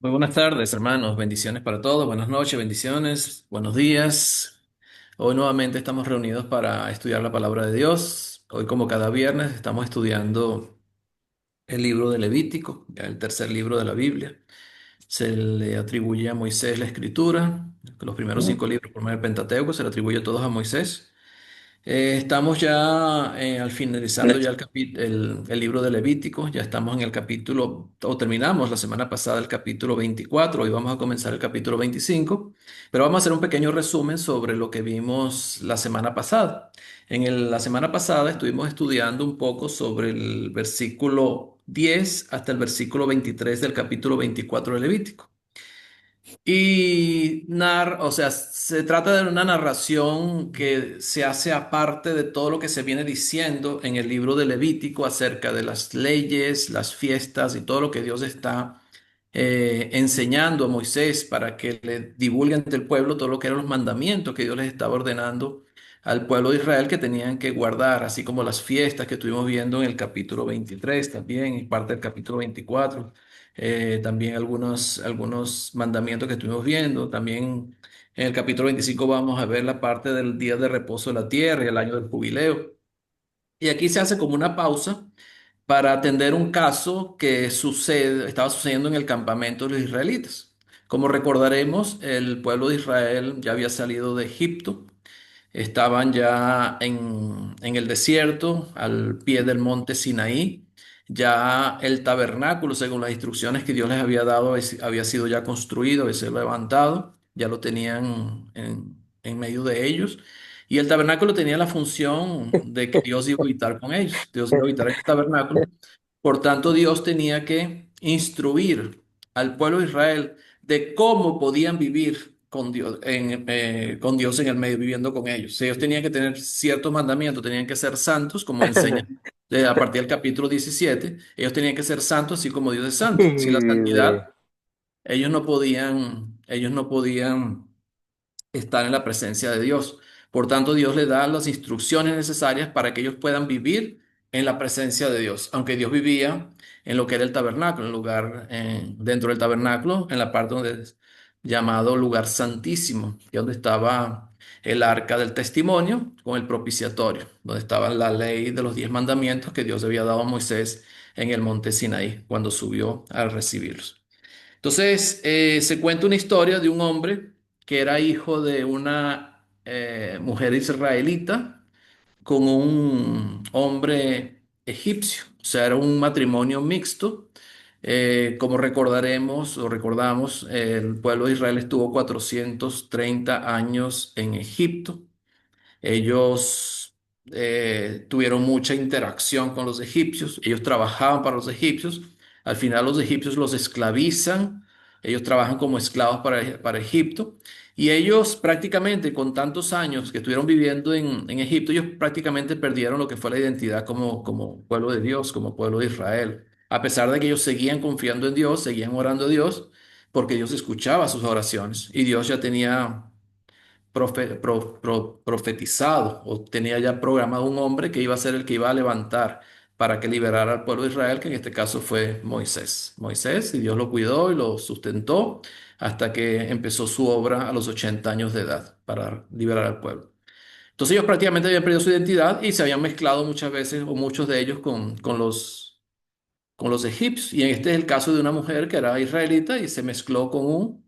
Muy buenas tardes, hermanos. Bendiciones para todos. Buenas noches, bendiciones. Buenos días. Hoy nuevamente estamos reunidos para estudiar la palabra de Dios. Hoy, como cada viernes, estamos estudiando el libro de Levítico, ya el tercer libro de la Biblia. Se le atribuye a Moisés la escritura. Los primeros cinco libros, por medio del Pentateuco, se le atribuye todos a Moisés. Estamos ya al finalizando ya el libro de Levítico, ya estamos en el capítulo, o terminamos la semana pasada el capítulo 24. Hoy vamos a comenzar el capítulo 25, pero vamos a hacer un pequeño resumen sobre lo que vimos la semana pasada. La semana pasada estuvimos estudiando un poco sobre el versículo 10 hasta el versículo 23 del capítulo 24 de Levítico. O sea, se trata de una narración que se hace aparte de todo lo que se viene diciendo en el libro de Levítico acerca de las leyes, las fiestas y todo lo que Dios está enseñando a Moisés para que le divulgue ante el pueblo todo lo que eran los mandamientos que Dios les estaba ordenando al pueblo de Israel que tenían que guardar, así como las fiestas que estuvimos viendo en el capítulo 23 también y parte del capítulo 24. También algunos mandamientos que estuvimos viendo. También en el capítulo 25 vamos a ver la parte del día de reposo de la tierra y el año del jubileo. Y aquí se hace como una pausa para atender un caso que estaba sucediendo en el campamento de los israelitas. Como recordaremos, el pueblo de Israel ya había salido de Egipto. Estaban ya en el desierto, al pie del monte Sinaí. Ya el tabernáculo, según las instrucciones que Dios les había dado, había sido ya construido, había sido levantado, ya lo tenían en medio de ellos. Y el tabernáculo tenía la función de que Dios iba a habitar con ellos. Dios iba a habitar en el tabernáculo. Por tanto, Dios tenía que instruir al pueblo de Israel de cómo podían vivir con Dios en el medio, viviendo con ellos. Ellos tenían que tener ciertos mandamientos, tenían que ser santos, como enseña a partir del capítulo 17. Ellos tenían que ser santos, así como Dios es santo. Sin la Hombre. santidad, ellos no podían estar en la presencia de Dios. Por tanto, Dios le da las instrucciones necesarias para que ellos puedan vivir en la presencia de Dios. Aunque Dios vivía en lo que era el tabernáculo, en el lugar dentro del tabernáculo, en la parte donde es llamado lugar santísimo, que es donde estaba el arca del testimonio con el propiciatorio, donde estaba la ley de los 10 mandamientos que Dios había dado a Moisés en el monte Sinaí cuando subió a recibirlos. Entonces, se cuenta una historia de un hombre que era hijo de una mujer israelita con un hombre egipcio. O sea, era un matrimonio mixto. Como recordaremos o recordamos, el pueblo de Israel estuvo 430 años en Egipto. Ellos tuvieron mucha interacción con los egipcios, ellos trabajaban para los egipcios, al final los egipcios los esclavizan, ellos trabajan como esclavos para Egipto y ellos prácticamente con tantos años que estuvieron viviendo en Egipto, ellos prácticamente perdieron lo que fue la identidad como pueblo de Dios, como pueblo de Israel. A pesar de que ellos seguían confiando en Dios, seguían orando a Dios, porque Dios escuchaba sus oraciones y Dios ya tenía profetizado o tenía ya programado un hombre que iba a ser el que iba a levantar para que liberara al pueblo de Israel, que en este caso fue Moisés. Moisés, y Dios lo cuidó y lo sustentó hasta que empezó su obra a los 80 años de edad para liberar al pueblo. Entonces ellos prácticamente habían perdido su identidad y se habían mezclado muchas veces o muchos de ellos con los egipcios. Y en este es el caso de una mujer que era israelita y se mezcló con un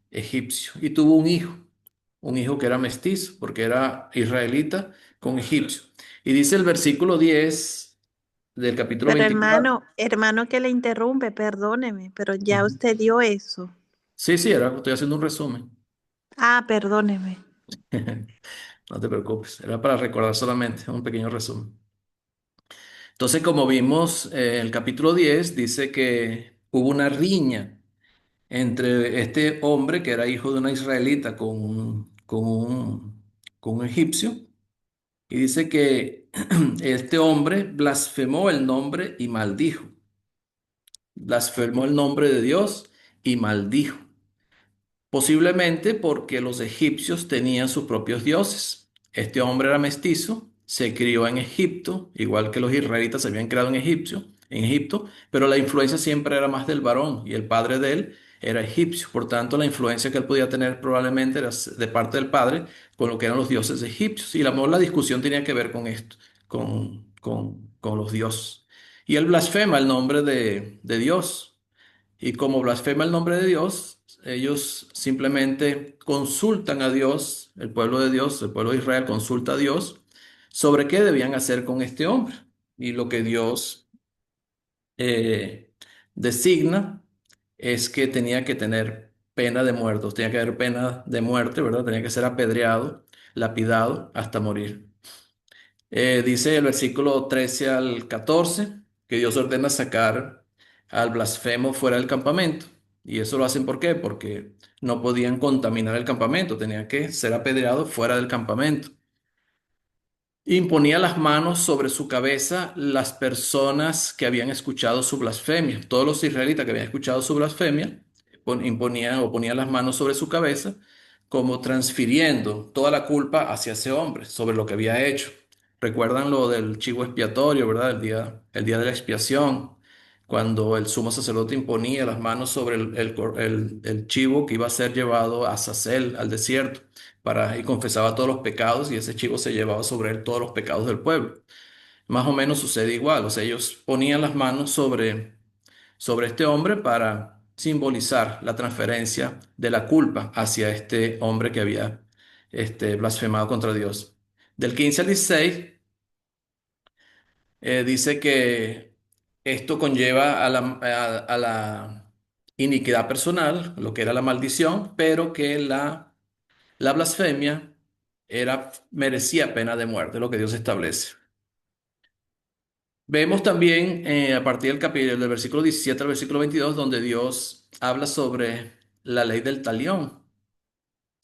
egipcio y tuvo un hijo que era mestizo, porque era israelita con egipcio. Y dice el versículo 10 del capítulo Pero 24. hermano que le interrumpe, perdóneme, pero ya Ujú. usted dio eso. Sí, sí, estoy haciendo un resumen. Ah, perdóneme. No te preocupes, era para recordar solamente un pequeño resumen. Entonces, como vimos, el capítulo 10 dice que hubo una riña entre este hombre que era hijo de una israelita con un egipcio. Y dice que este hombre blasfemó el nombre y maldijo. Blasfemó el nombre de Dios y maldijo. Posiblemente porque los egipcios tenían sus propios dioses. Este hombre era mestizo, se crió en Egipto, igual que los israelitas se habían criado en Egipto, pero la influencia siempre era más del varón y el padre de él era egipcio. Por tanto, la influencia que él podía tener probablemente era de parte del padre con lo que eran los dioses egipcios. Y la discusión tenía que ver con esto, con los dioses. Y él blasfema el nombre de Dios. Y como blasfema el nombre de Dios, ellos simplemente consultan a Dios, el pueblo de Dios, el pueblo de Israel consulta a Dios sobre qué debían hacer con este hombre. Y lo que Dios eh, designa es que tenía que tener pena de muertos, tenía que haber pena de muerte, ¿verdad? Tenía que ser apedreado, lapidado hasta morir. Dice el versículo 13 al 14 que Dios ordena sacar al blasfemo fuera del campamento. Y eso lo hacen ¿por qué? Porque no podían contaminar el campamento, tenían que ser apedreados fuera del campamento. Imponía las manos sobre su cabeza las personas que habían escuchado su blasfemia. Todos los israelitas que habían escuchado su blasfemia imponían o ponían las manos sobre su cabeza, como transfiriendo toda la culpa hacia ese hombre sobre lo que había hecho. Recuerdan lo del chivo expiatorio, ¿verdad? El día de la expiación, cuando el sumo sacerdote imponía las manos sobre el chivo que iba a ser llevado a Azazel, al desierto y confesaba todos los pecados y ese chivo se llevaba sobre él todos los pecados del pueblo. Más o menos sucede igual, o sea, ellos ponían las manos sobre este hombre para simbolizar la transferencia de la culpa hacia este hombre que había blasfemado contra Dios. Del 15 al 16 dice que esto conlleva a la iniquidad personal, lo que era la maldición, pero que la blasfemia merecía pena de muerte, lo que Dios establece. Vemos también a partir del capítulo del versículo 17 al versículo 22, donde Dios habla sobre la ley del talión,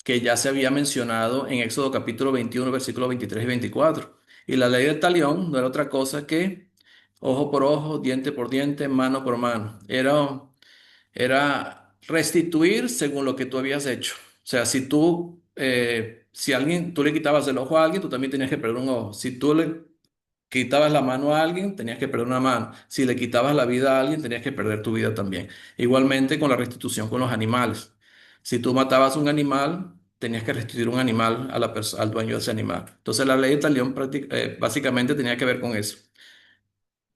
que ya se había mencionado en Éxodo capítulo 21, versículos 23 y 24. Y la ley del talión no era otra cosa que ojo por ojo, diente por diente, mano por mano. Era restituir según lo que tú habías hecho. O sea, si tú le quitabas el ojo a alguien, tú también tenías que perder un ojo. Si tú le quitabas la mano a alguien, tenías que perder una mano. Si le quitabas la vida a alguien, tenías que perder tu vida también. Igualmente con la restitución con los animales. Si tú matabas un animal, tenías que restituir un animal al dueño de ese animal. Entonces la ley de talión básicamente tenía que ver con eso.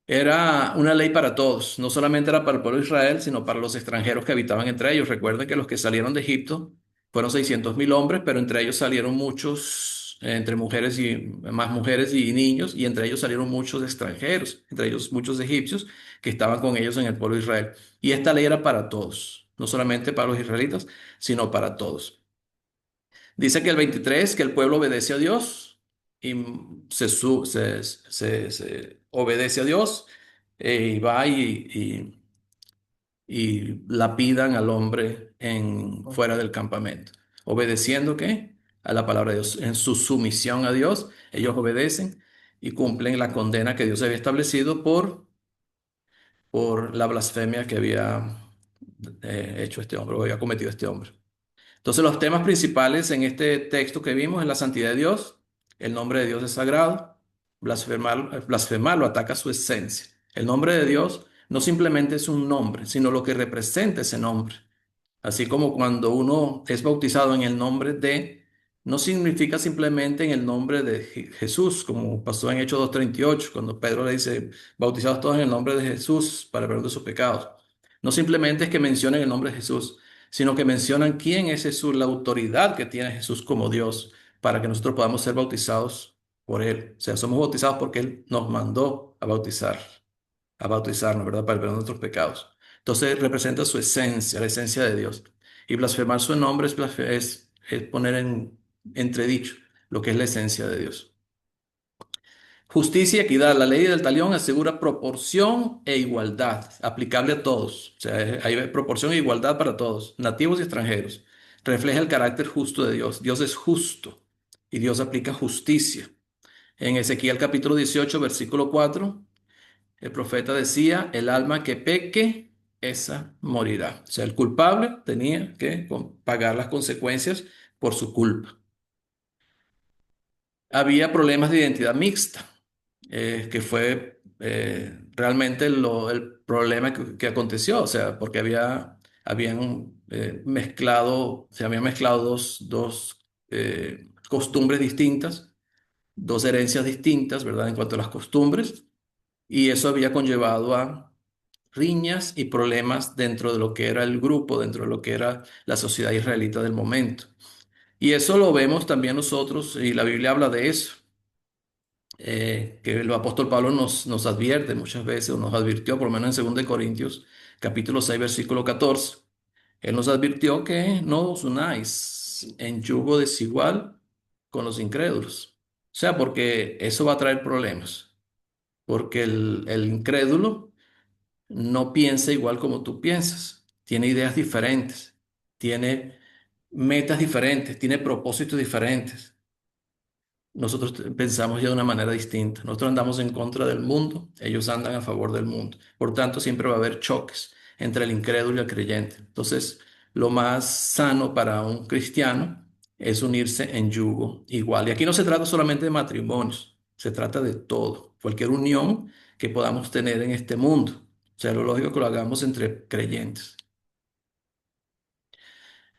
Era una ley para todos, no solamente era para el pueblo de Israel, sino para los extranjeros que habitaban entre ellos. Recuerden que los que salieron de Egipto fueron 600.000 hombres, pero entre ellos salieron muchos, entre mujeres y más mujeres y niños, y entre ellos salieron muchos extranjeros, entre ellos muchos egipcios que estaban con ellos en el pueblo de Israel. Y esta ley era para todos, no solamente para los israelitas, sino para todos. Dice que el 23 que el pueblo obedece a Dios y se obedece a Dios y va y lapidan al hombre fuera del campamento. ¿Obedeciendo qué? A la palabra de Dios. En su sumisión a Dios, ellos obedecen y cumplen la condena que Dios había establecido por la blasfemia que había hecho este hombre, o había cometido este hombre. Entonces, los temas principales en este texto que vimos es la santidad de Dios, el nombre de Dios es sagrado, blasfemarlo ataca su esencia. El nombre de Dios no simplemente es un nombre, sino lo que representa ese nombre. Así como cuando uno es bautizado en el nombre no significa simplemente en el nombre de Jesús, como pasó en Hechos 2:38, cuando Pedro le dice, bautizados todos en el nombre de Jesús para el perdón de sus pecados. No simplemente es que mencionen el nombre de Jesús, sino que mencionan quién es Jesús, la autoridad que tiene Jesús como Dios, para que nosotros podamos ser bautizados por Él. O sea, somos bautizados porque Él nos mandó a bautizarnos, ¿verdad? Para el perdón de nuestros pecados. Entonces representa su esencia, la esencia de Dios. Y blasfemar su nombre es poner en entredicho lo que es la esencia de Dios. Justicia y equidad. La ley del talión asegura proporción e igualdad, aplicable a todos. O sea, hay proporción e igualdad para todos, nativos y extranjeros. Refleja el carácter justo de Dios. Dios es justo y Dios aplica justicia. En Ezequiel capítulo 18, versículo 4. El profeta decía, el alma que peque, esa morirá. O sea, el culpable tenía que pagar las consecuencias por su culpa. Había problemas de identidad mixta, que fue realmente el problema que aconteció, o sea, porque había habían se habían mezclado dos costumbres distintas, dos herencias distintas, ¿verdad? En cuanto a las costumbres, y eso había conllevado a riñas y problemas dentro de lo que era el grupo, dentro de lo que era la sociedad israelita del momento. Y eso lo vemos también nosotros, y la Biblia habla de eso, que el apóstol Pablo nos advierte muchas veces, o nos advirtió, por lo menos en 2 de Corintios, capítulo 6 versículo 14. Él nos advirtió que no os unáis en yugo desigual con los incrédulos. O sea, porque eso va a traer problemas, porque el incrédulo no piensa igual como tú piensas, tiene ideas diferentes, tiene metas diferentes, tiene propósitos diferentes. Nosotros pensamos ya de una manera distinta. Nosotros andamos en contra del mundo, ellos andan a favor del mundo. Por tanto, siempre va a haber choques entre el incrédulo y el creyente. Entonces, lo más sano para un cristiano es unirse en yugo igual. Y aquí no se trata solamente de matrimonios, se trata de todo, cualquier unión que podamos tener en este mundo. O sea, lo lógico es que lo hagamos entre creyentes.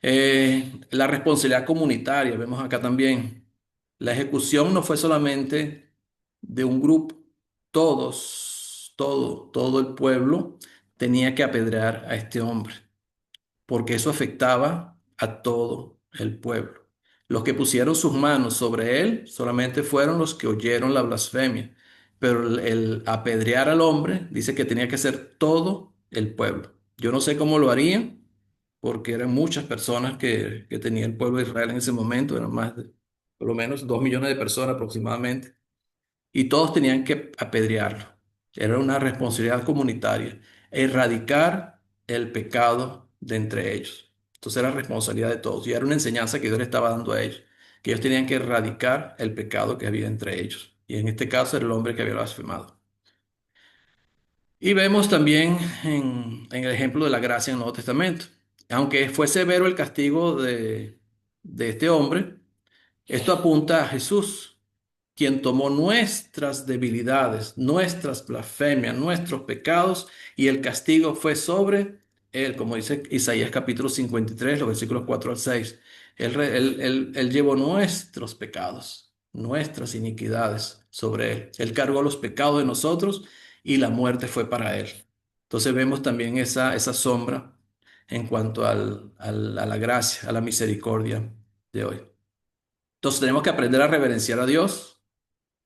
La responsabilidad comunitaria, vemos acá también. La ejecución no fue solamente de un grupo, todo el pueblo tenía que apedrear a este hombre, porque eso afectaba a todo el pueblo. Los que pusieron sus manos sobre él solamente fueron los que oyeron la blasfemia, pero el apedrear al hombre dice que tenía que ser todo el pueblo. Yo no sé cómo lo harían, porque eran muchas personas que tenía el pueblo de Israel en ese momento, eran más de, por lo menos 2 millones de personas aproximadamente, y todos tenían que apedrearlo. Era una responsabilidad comunitaria, erradicar el pecado de entre ellos. Entonces era responsabilidad de todos y era una enseñanza que Dios le estaba dando a ellos, que ellos tenían que erradicar el pecado que había entre ellos. Y en este caso era el hombre que había blasfemado. Y vemos también en el ejemplo de la gracia en el Nuevo Testamento. Aunque fue severo el castigo de este hombre, esto apunta a Jesús, quien tomó nuestras debilidades, nuestras blasfemias, nuestros pecados, y el castigo fue sobre él, como dice Isaías capítulo 53, los versículos 4 al 6. Él llevó nuestros pecados, nuestras iniquidades sobre él. Él cargó los pecados de nosotros y la muerte fue para él. Entonces vemos también esa sombra en cuanto a la gracia, a la misericordia de hoy. Entonces tenemos que aprender a reverenciar a Dios,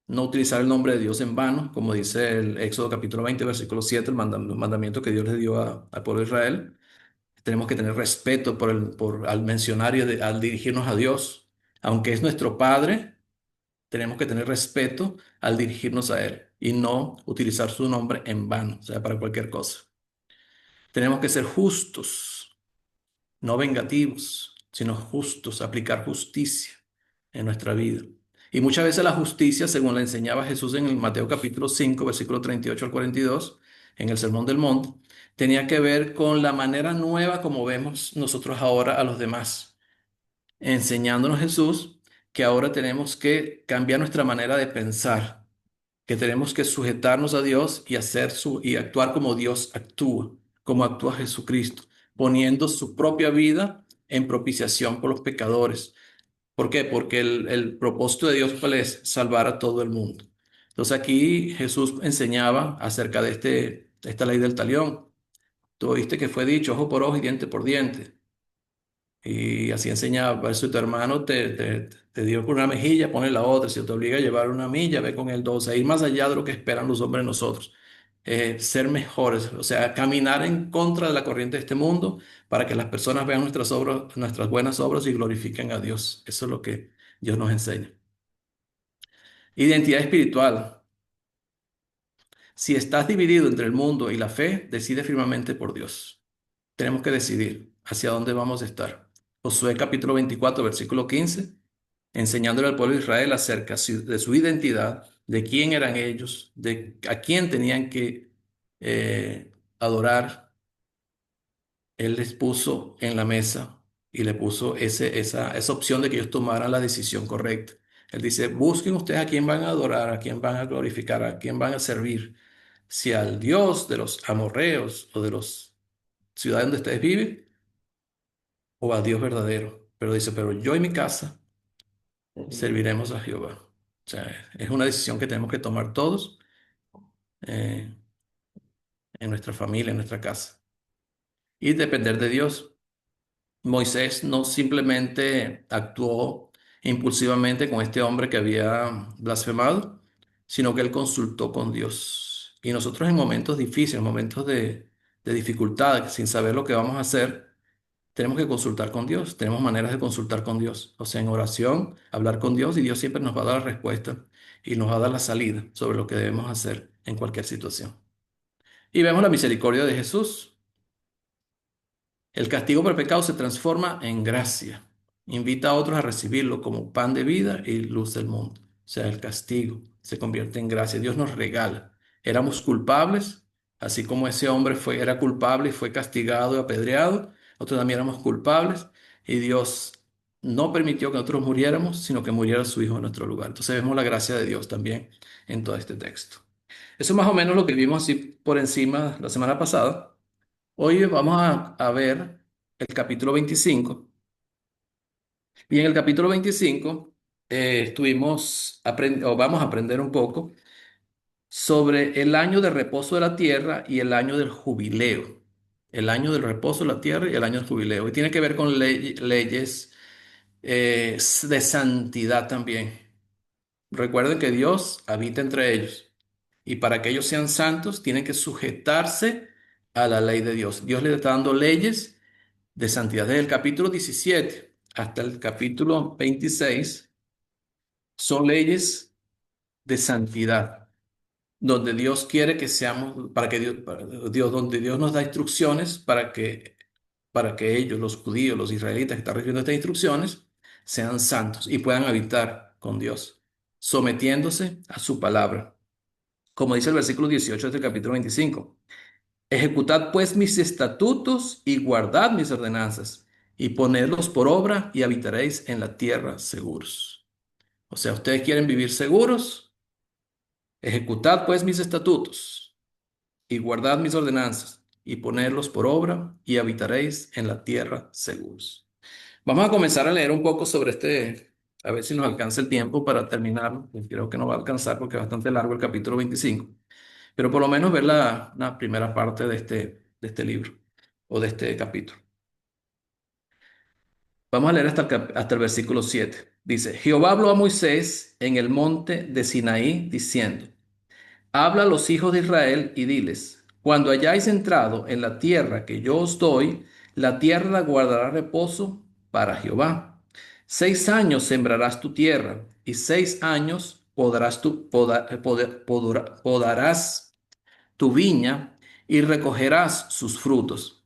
no utilizar el nombre de Dios en vano, como dice el Éxodo capítulo 20, versículo 7, los mandamientos que Dios le dio al pueblo de Israel. Tenemos que tener respeto al mencionar y al dirigirnos a Dios. Aunque es nuestro Padre, tenemos que tener respeto al dirigirnos a Él y no utilizar su nombre en vano, o sea, para cualquier cosa. Tenemos que ser justos, no vengativos, sino justos, aplicar justicia en nuestra vida. Y muchas veces la justicia, según la enseñaba Jesús en el Mateo capítulo 5 versículo 38 al 42 en el Sermón del Monte, tenía que ver con la manera nueva como vemos nosotros ahora a los demás, enseñándonos Jesús que ahora tenemos que cambiar nuestra manera de pensar, que tenemos que sujetarnos a Dios y y actuar como Dios actúa, como actúa Jesucristo, poniendo su propia vida en propiciación por los pecadores. ¿Por qué? Porque el propósito de Dios, ¿cuál es? Salvar a todo el mundo. Entonces aquí Jesús enseñaba acerca de esta ley del talión. Tú oíste que fue dicho ojo por ojo y diente por diente. Y así enseñaba, por eso tu hermano te dio por una mejilla, ponle la otra. Si te obliga a llevar una milla, ve con el dos. O sea, ir más allá de lo que esperan los hombres de nosotros. Ser mejores, o sea, caminar en contra de la corriente de este mundo para que las personas vean nuestras obras, nuestras buenas obras y glorifiquen a Dios. Eso es lo que Dios nos enseña. Identidad espiritual. Si estás dividido entre el mundo y la fe, decide firmemente por Dios. Tenemos que decidir hacia dónde vamos a estar. Josué capítulo 24, versículo 15, enseñándole al pueblo de Israel acerca de su identidad, de quién eran ellos, de a quién tenían que adorar. Él les puso en la mesa y le puso esa opción de que ellos tomaran la decisión correcta. Él dice, busquen ustedes a quién van a adorar, a quién van a glorificar, a quién van a servir. Si al Dios de los amorreos o de los ciudades donde ustedes viven, o al Dios verdadero. Pero dice, pero yo y mi casa serviremos a Jehová. O sea, es una decisión que tenemos que tomar todos eh, en nuestra familia, en nuestra casa. Y depender de Dios. Moisés no simplemente actuó impulsivamente con este hombre que había blasfemado, sino que él consultó con Dios. Y nosotros en momentos difíciles, momentos de dificultad, sin saber lo que vamos a hacer, tenemos que consultar con Dios. Tenemos maneras de consultar con Dios. O sea, en oración, hablar con Dios y Dios siempre nos va a dar la respuesta y nos va a dar la salida sobre lo que debemos hacer en cualquier situación. Y vemos la misericordia de Jesús. El castigo por el pecado se transforma en gracia. Invita a otros a recibirlo como pan de vida y luz del mundo. O sea, el castigo se convierte en gracia. Dios nos regala. Éramos culpables, así como ese hombre era culpable y fue castigado y apedreado. Nosotros también éramos culpables y Dios no permitió que nosotros muriéramos, sino que muriera su Hijo en nuestro lugar. Entonces vemos la gracia de Dios también en todo este texto. Eso es más o menos lo que vimos así por encima la semana pasada. Hoy vamos a ver el capítulo 25 y en el capítulo 25 o vamos a aprender un poco sobre el año de reposo de la tierra y el año del jubileo. El año del reposo de la tierra y el año del jubileo. Y tiene que ver con leyes de santidad también. Recuerden que Dios habita entre ellos y para que ellos sean santos tienen que sujetarse a la ley de Dios. Dios les está dando leyes de santidad. Desde el capítulo 17 hasta el capítulo 26 son leyes de santidad, donde Dios quiere que seamos, donde Dios nos da instrucciones para que ellos, los judíos, los israelitas que están recibiendo estas instrucciones, sean santos y puedan habitar con Dios, sometiéndose a su palabra. Como dice el versículo 18 del capítulo 25. Ejecutad pues mis estatutos y guardad mis ordenanzas, y ponedlos por obra y habitaréis en la tierra seguros. O sea, ustedes quieren vivir seguros, ejecutad pues mis estatutos y guardad mis ordenanzas, y ponedlos por obra y habitaréis en la tierra seguros. Vamos a comenzar a leer un poco sobre a ver si nos alcanza el tiempo para terminarlo. Creo que no va a alcanzar porque es bastante largo el capítulo 25. Pero por lo menos ver la primera parte de este libro o de este capítulo. Vamos a leer hasta el versículo 7. Dice, Jehová habló a Moisés en el monte de Sinaí diciendo, habla a los hijos de Israel y diles, cuando hayáis entrado en la tierra que yo os doy, la tierra guardará reposo para Jehová. 6 años sembrarás tu tierra y 6 años podarás tu viña y recogerás sus frutos.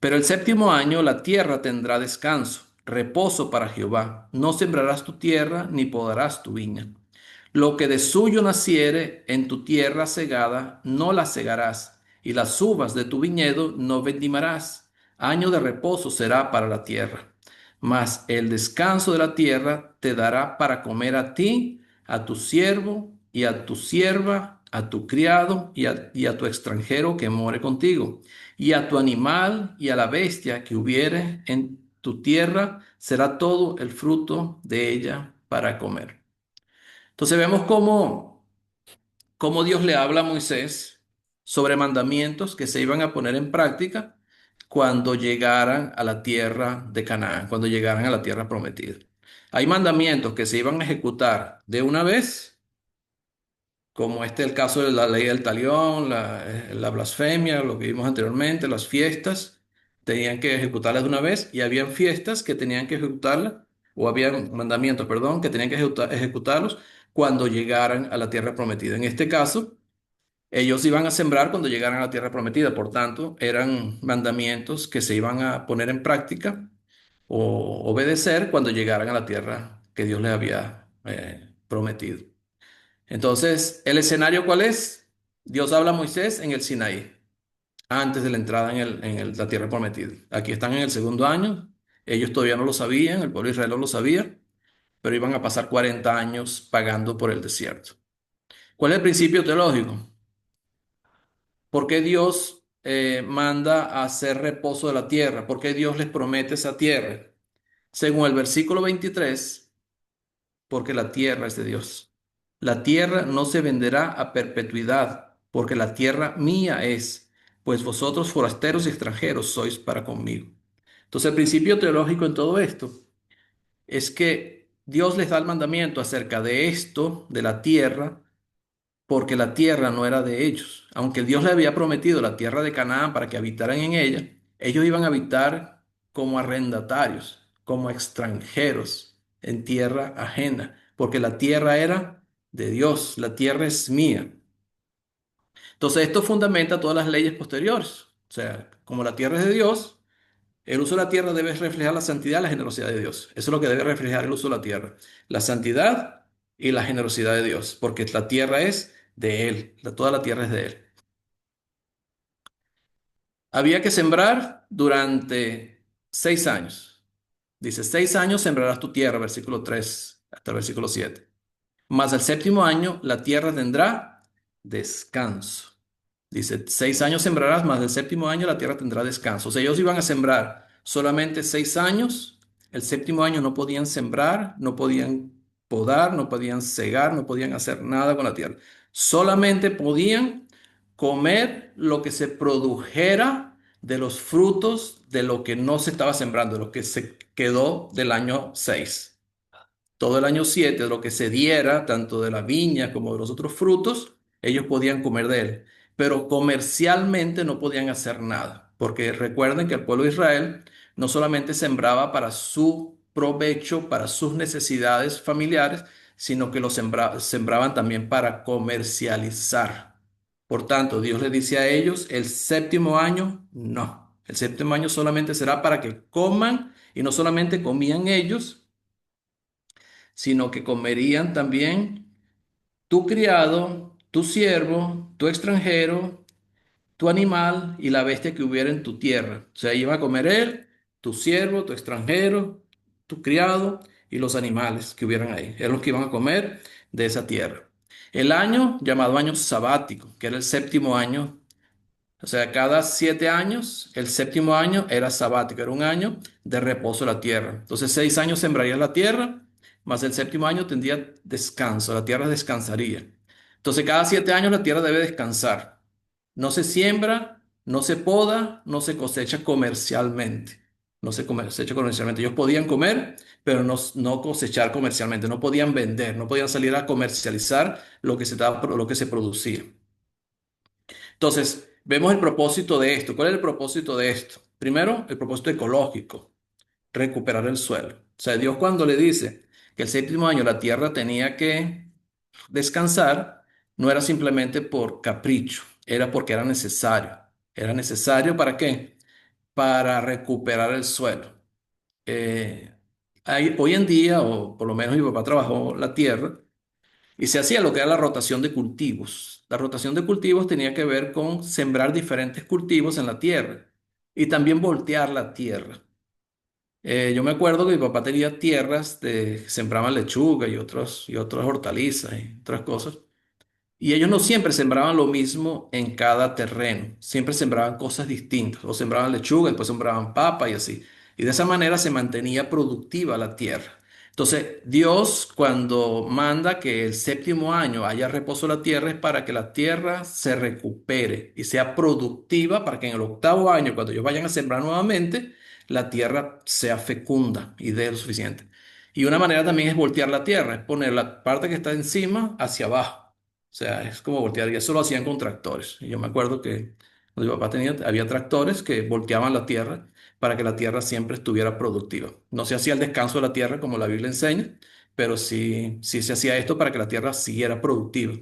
Pero el séptimo año la tierra tendrá descanso, reposo para Jehová. No sembrarás tu tierra ni podarás tu viña. Lo que de suyo naciere en tu tierra segada, no la segarás, y las uvas de tu viñedo no vendimarás. Año de reposo será para la tierra. Mas el descanso de la tierra te dará para comer a ti, a tu siervo y a tu sierva, a tu criado y a tu extranjero que more contigo, y a tu animal y a la bestia que hubiere en tu tierra, será todo el fruto de ella para comer. Entonces vemos cómo Dios le habla a Moisés sobre mandamientos que se iban a poner en práctica cuando llegaran a la tierra de Canaán, cuando llegaran a la tierra prometida. Hay mandamientos que se iban a ejecutar de una vez, como este es el caso de la ley del talión, la blasfemia, lo que vimos anteriormente, las fiestas, tenían que ejecutarlas de una vez y habían fiestas que tenían que ejecutarlas, o habían mandamientos, perdón, que tenían que ejecutarlos cuando llegaran a la tierra prometida. En este caso, ellos iban a sembrar cuando llegaran a la tierra prometida, por tanto, eran mandamientos que se iban a poner en práctica o obedecer cuando llegaran a la tierra que Dios les había prometido. Entonces, ¿el escenario cuál es? Dios habla a Moisés en el Sinaí, antes de la entrada la tierra prometida. Aquí están en el segundo año, ellos todavía no lo sabían, el pueblo de Israel no lo sabía, pero iban a pasar 40 años pagando por el desierto. ¿Cuál es el principio teológico? ¿Por qué Dios manda a hacer reposo de la tierra? ¿Por qué Dios les promete esa tierra? Según el versículo 23, porque la tierra es de Dios. La tierra no se venderá a perpetuidad, porque la tierra mía es, pues vosotros forasteros y extranjeros sois para conmigo. Entonces el principio teológico en todo esto es que Dios les da el mandamiento acerca de esto, de la tierra, porque la tierra no era de ellos. Aunque Dios les había prometido la tierra de Canaán para que habitaran en ella, ellos iban a habitar como arrendatarios, como extranjeros en tierra ajena, porque la tierra era de Dios, la tierra es mía. Entonces esto fundamenta todas las leyes posteriores. O sea, como la tierra es de Dios, el uso de la tierra debe reflejar la santidad y la generosidad de Dios. Eso es lo que debe reflejar el uso de la tierra. La santidad y la generosidad de Dios, porque la tierra es de Él. Toda la tierra es de Él. Había que sembrar durante 6 años. Dice, 6 años sembrarás tu tierra, versículo 3 hasta el versículo 7. Mas el séptimo año la tierra tendrá descanso. Dice, 6 años sembrarás, mas el séptimo año la tierra tendrá descanso. O sea, ellos iban a sembrar solamente 6 años. El séptimo año no podían sembrar, no podían podar, no podían cegar, no podían hacer nada con la tierra. Solamente podían comer lo que se produjera de los frutos de lo que no se estaba sembrando, de lo que se quedó del año 6. Todo el año 7, lo que se diera, tanto de la viña como de los otros frutos, ellos podían comer de él. Pero comercialmente no podían hacer nada, porque recuerden que el pueblo de Israel no solamente sembraba para su provecho, para sus necesidades familiares, sino que lo sembraban también para comercializar. Por tanto, Dios le dice a ellos, el séptimo año, no. El séptimo año solamente será para que coman, y no solamente comían ellos, sino que comerían también tu criado, tu siervo, tu extranjero, tu animal y la bestia que hubiera en tu tierra. O sea, iba a comer él, tu siervo, tu extranjero, tu criado y los animales que hubieran ahí. Eran los que iban a comer de esa tierra. El año llamado año sabático, que era el séptimo año, o sea, cada 7 años, el séptimo año era sabático, era un año de reposo de la tierra. Entonces, 6 años sembraría la tierra, más el séptimo año tendría descanso, la tierra descansaría. Entonces, cada 7 años la tierra debe descansar. No se siembra, no se poda, no se cosecha comercialmente. No se cosecha comercialmente. Ellos podían comer, pero no cosechar comercialmente. No podían vender, no podían salir a comercializar lo que se producía. Entonces, vemos el propósito de esto. ¿Cuál es el propósito de esto? Primero, el propósito ecológico, recuperar el suelo. O sea, Dios cuando le dice que el séptimo año la tierra tenía que descansar, no era simplemente por capricho, era porque era necesario. ¿Era necesario para qué? Para recuperar el suelo. Eh, hoy en día, o por lo menos mi papá trabajó la tierra, y se hacía lo que era la rotación de cultivos. La rotación de cultivos tenía que ver con sembrar diferentes cultivos en la tierra y también voltear la tierra. Yo me acuerdo que mi papá tenía tierras de sembraban lechuga y otras hortalizas y otras cosas. Y ellos no siempre sembraban lo mismo en cada terreno, siempre sembraban cosas distintas, o sembraban lechuga, después sembraban papa y así. Y de esa manera se mantenía productiva la tierra. Entonces, Dios cuando manda que el séptimo año haya reposo en la tierra es para que la tierra se recupere y sea productiva para que en el octavo año, cuando ellos vayan a sembrar nuevamente, la tierra sea fecunda y dé lo suficiente. Y una manera también es voltear la tierra, es poner la parte que está encima hacia abajo. O sea, es como voltear, y eso lo hacían con tractores. Y yo me acuerdo que cuando mi papá había tractores que volteaban la tierra para que la tierra siempre estuviera productiva. No se hacía el descanso de la tierra como la Biblia enseña, pero sí se hacía esto para que la tierra siguiera productiva.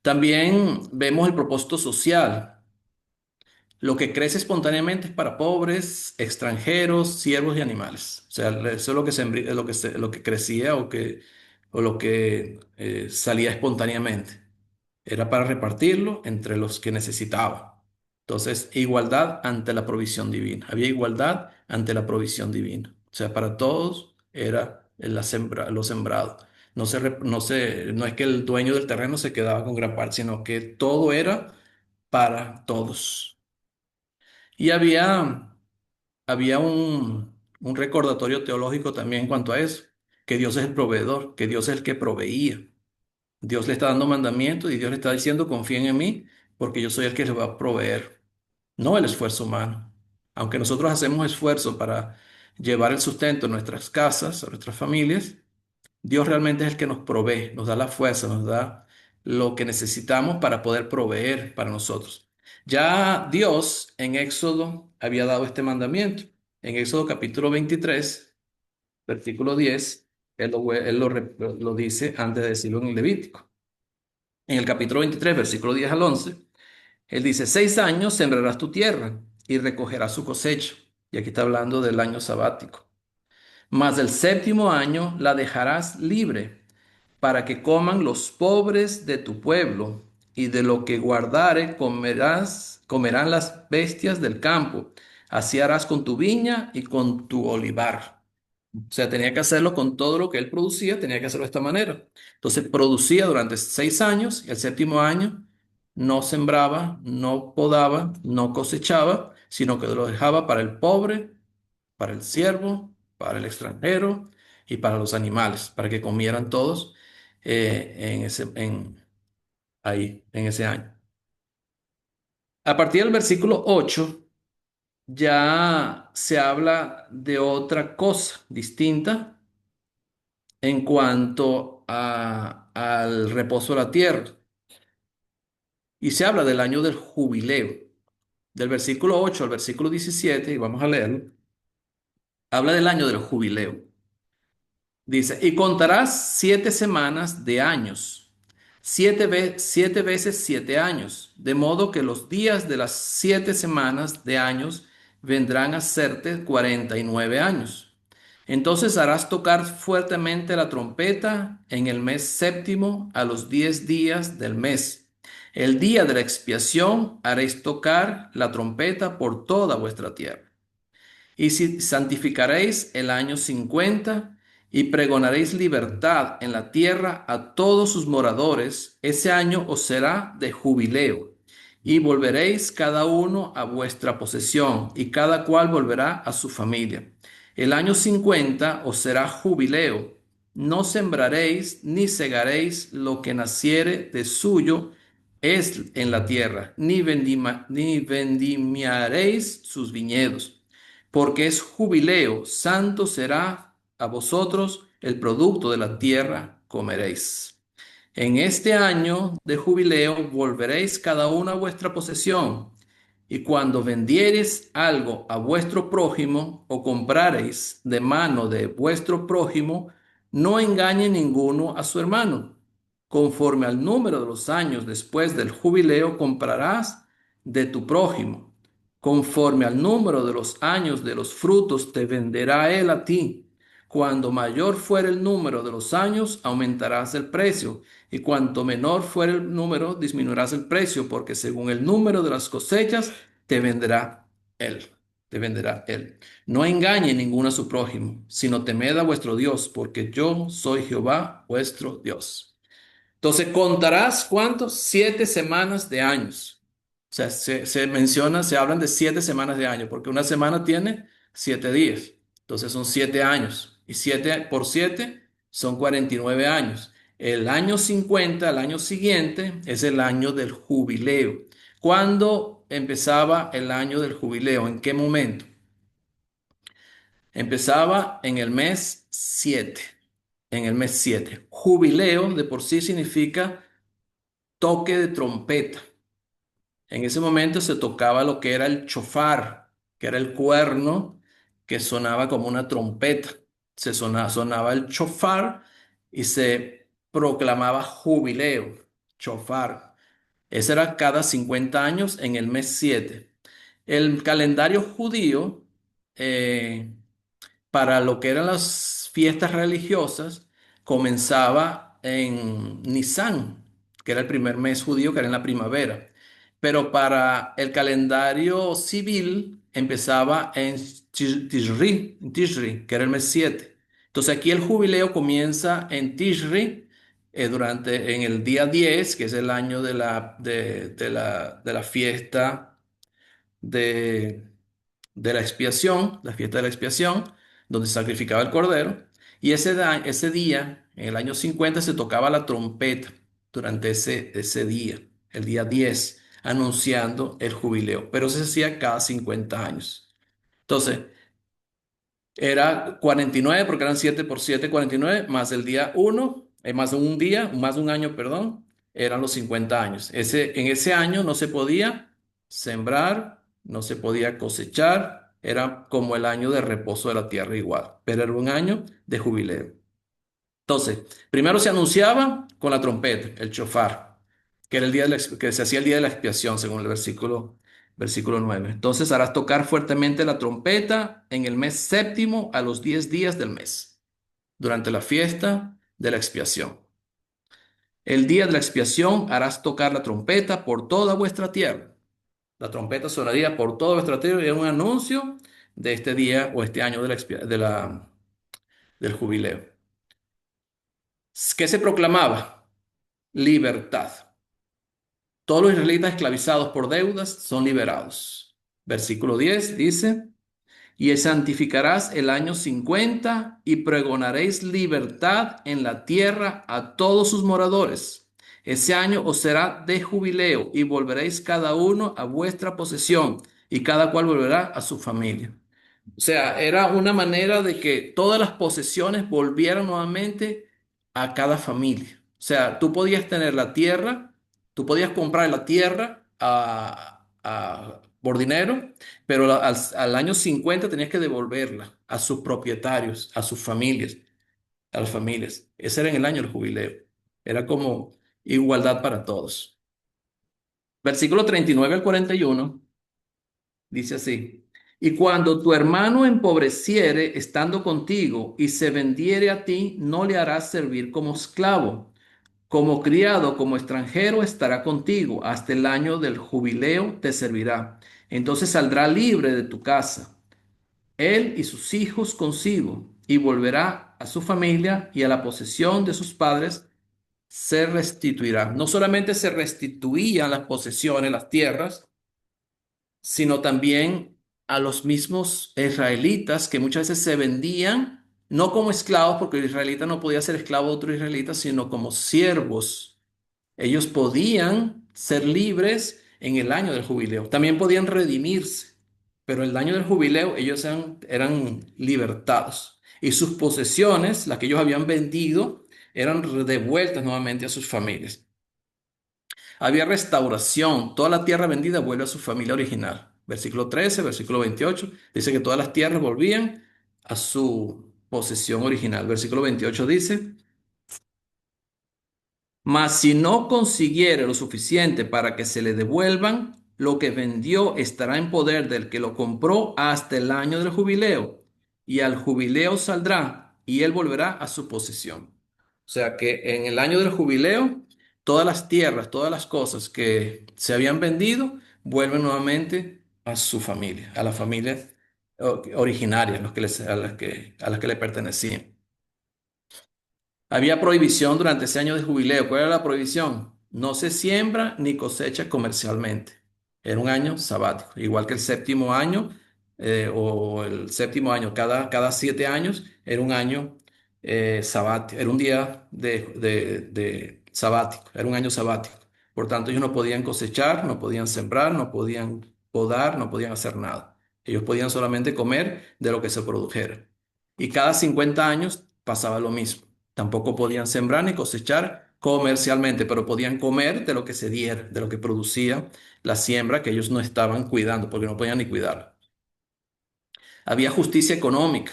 También vemos el propósito social. Lo que crece espontáneamente es para pobres, extranjeros, siervos y animales. O sea, eso es lo que, lo que crecía o lo que salía espontáneamente. Era para repartirlo entre los que necesitaban. Entonces, igualdad ante la provisión divina. Había igualdad ante la provisión divina. O sea, para todos era lo sembrado. No es que el dueño del terreno se quedaba con gran parte, sino que todo era para todos. Y había un recordatorio teológico también en cuanto a eso, que Dios es el proveedor, que Dios es el que proveía. Dios le está dando mandamientos y Dios le está diciendo, confíen en mí, porque yo soy el que les va a proveer, no el esfuerzo humano. Aunque nosotros hacemos esfuerzo para llevar el sustento a nuestras casas, a nuestras familias, Dios realmente es el que nos provee, nos da la fuerza, nos da lo que necesitamos para poder proveer para nosotros. Ya Dios en Éxodo había dado este mandamiento. En Éxodo capítulo 23, versículo 10, él lo dice antes de decirlo en el Levítico. En el capítulo 23, versículo 10 al 11, él dice, 6 años sembrarás tu tierra y recogerás su cosecha. Y aquí está hablando del año sabático. Mas del séptimo año la dejarás libre para que coman los pobres de tu pueblo, y de lo que guardare comerán las bestias del campo. Así harás con tu viña y con tu olivar. O sea, tenía que hacerlo con todo lo que él producía, tenía que hacerlo de esta manera. Entonces producía durante 6 años y el séptimo año no sembraba, no podaba, no cosechaba, sino que lo dejaba para el pobre, para el siervo, para el extranjero y para los animales, para que comieran todos ahí, en ese año. A partir del versículo 8 ya se habla de otra cosa distinta en cuanto al reposo de la tierra. Y se habla del año del jubileo. Del versículo 8 al versículo 17, y vamos a leerlo, habla del año del jubileo. Dice, y contarás 7 semanas de años, 7 veces 7 años, de modo que los días de las 7 semanas de años vendrán a serte 49 años. Entonces harás tocar fuertemente la trompeta en el mes séptimo a los 10 días del mes. El día de la expiación haréis tocar la trompeta por toda vuestra tierra. Y si santificaréis el año 50 y pregonaréis libertad en la tierra a todos sus moradores, ese año os será de jubileo. Y volveréis cada uno a vuestra posesión, y cada cual volverá a su familia. El año 50 os será jubileo. No sembraréis ni segaréis lo que naciere de suyo es en la tierra, ni vendimiaréis sus viñedos, porque es jubileo, santo será a vosotros el producto de la tierra, comeréis. En este año de jubileo volveréis cada uno a vuestra posesión, y cuando vendiereis algo a vuestro prójimo o comprareis de mano de vuestro prójimo, no engañe ninguno a su hermano. Conforme al número de los años después del jubileo comprarás de tu prójimo. Conforme al número de los años de los frutos te venderá él a ti. Cuando mayor fuere el número de los años, aumentarás el precio, y cuanto menor fuere el número, disminuirás el precio, porque según el número de las cosechas, te venderá él. Te venderá él. No engañe ninguno a su prójimo, sino temed a vuestro Dios, porque yo soy Jehová, vuestro Dios. Entonces contarás cuántos, 7 semanas de años. O sea, se menciona, se hablan de 7 semanas de año, porque una semana tiene 7 días. Entonces son 7 años. Y 7 por 7 son 49 años. El año 50, el año siguiente, es el año del jubileo. ¿Cuándo empezaba el año del jubileo? ¿En qué momento? Empezaba en el mes 7. En el mes 7. Jubileo de por sí significa toque de trompeta. En ese momento se tocaba lo que era el chofar, que era el cuerno que sonaba como una trompeta. Sonaba el chofar y se proclamaba jubileo, chofar. Ese era cada 50 años en el mes 7. El calendario judío, para lo que eran las fiestas religiosas, comenzaba en Nisan, que era el primer mes judío, que era en la primavera. Pero para el calendario civil empezaba en Tishri, que era el mes 7. Entonces aquí el jubileo comienza en Tishri, en el día 10, que es el año de la fiesta de, de la expiación, la fiesta de la expiación, donde se sacrificaba el cordero. Y ese día, en el año 50, se tocaba la trompeta durante ese día, el día 10, anunciando el jubileo. Pero eso se hacía cada 50 años. Entonces, era 49 porque eran 7 por 7, 49, más el día uno, más un día, más de un año, perdón, eran los 50 años. En ese año no se podía sembrar, no se podía cosechar, era como el año de reposo de la tierra igual, pero era un año de jubileo. Entonces, primero se anunciaba con la trompeta, el chofar, que era el día que se hacía el día de la expiación, según el versículo 9. Entonces harás tocar fuertemente la trompeta en el mes séptimo a los 10 días del mes, durante la fiesta de la expiación. El día de la expiación harás tocar la trompeta por toda vuestra tierra. La trompeta sonaría por toda vuestra tierra y era un anuncio de este día o este año del jubileo. ¿Qué se proclamaba? Libertad. Todos los israelitas esclavizados por deudas son liberados. Versículo 10 dice, y santificarás el año 50 y pregonaréis libertad en la tierra a todos sus moradores. Ese año os será de jubileo y volveréis cada uno a vuestra posesión y cada cual volverá a su familia. O sea, era una manera de que todas las posesiones volvieran nuevamente a cada familia. O sea, tú podías tener la tierra, tú podías comprar la tierra por dinero, pero al año 50 tenías que devolverla a sus propietarios, a sus familias, a las familias. Ese era en el año del jubileo. Era como igualdad para todos. Versículo 39 al 41. Dice así, y cuando tu hermano empobreciere estando contigo y se vendiere a ti, no le harás servir como esclavo. Como criado, como extranjero, estará contigo. Hasta el año del jubileo te servirá. Entonces saldrá libre de tu casa, él y sus hijos consigo, y volverá a su familia y a la posesión de sus padres se restituirá. No solamente se restituían las posesiones, las tierras, sino también a los mismos israelitas que muchas veces se vendían, no como esclavos, porque el israelita no podía ser esclavo de otro israelita, sino como siervos. Ellos podían ser libres en el año del jubileo. También podían redimirse, pero el año del jubileo ellos eran libertados. Y sus posesiones, las que ellos habían vendido, eran devueltas nuevamente a sus familias. Había restauración. Toda la tierra vendida vuelve a su familia original. Versículo 13, versículo 28, dice que todas las tierras volvían a su posesión original. Versículo 28 dice, mas si no consiguiere lo suficiente para que se le devuelvan, lo que vendió estará en poder del que lo compró hasta el año del jubileo, y al jubileo saldrá, y él volverá a su posesión. O sea que en el año del jubileo, todas las tierras, todas las cosas que se habían vendido, vuelven nuevamente a su familia, a la familia originaria, a las que le pertenecían. Había prohibición durante ese año de jubileo. ¿Cuál era la prohibición? No se siembra ni cosecha comercialmente. Era un año sabático, igual que el séptimo año o el séptimo año, cada 7 años era un año sabático, era un día de sabático, era un año sabático. Por tanto, ellos no podían cosechar, no podían sembrar, no podían podar, no podían hacer nada. Ellos podían solamente comer de lo que se produjera. Y cada 50 años pasaba lo mismo. Tampoco podían sembrar ni cosechar comercialmente, pero podían comer de lo que se diera, de lo que producía la siembra que ellos no estaban cuidando, porque no podían ni cuidarla. Había justicia económica.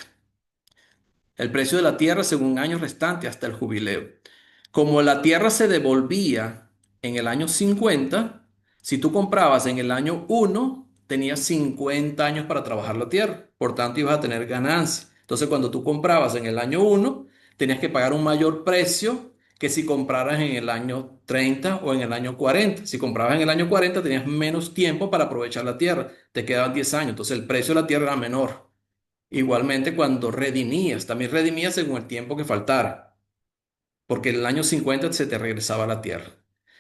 El precio de la tierra según un año restante hasta el jubileo. Como la tierra se devolvía en el año 50, si tú comprabas en el año 1, tenías 50 años para trabajar la tierra. Por tanto, ibas a tener ganancia. Entonces, cuando tú comprabas en el año 1, tenías que pagar un mayor precio que si compraras en el año 30 o en el año 40. Si comprabas en el año 40, tenías menos tiempo para aprovechar la tierra. Te quedaban 10 años. Entonces, el precio de la tierra era menor. Igualmente, cuando redimías, también redimías según el tiempo que faltara. porque en el año 50 se te regresaba la tierra.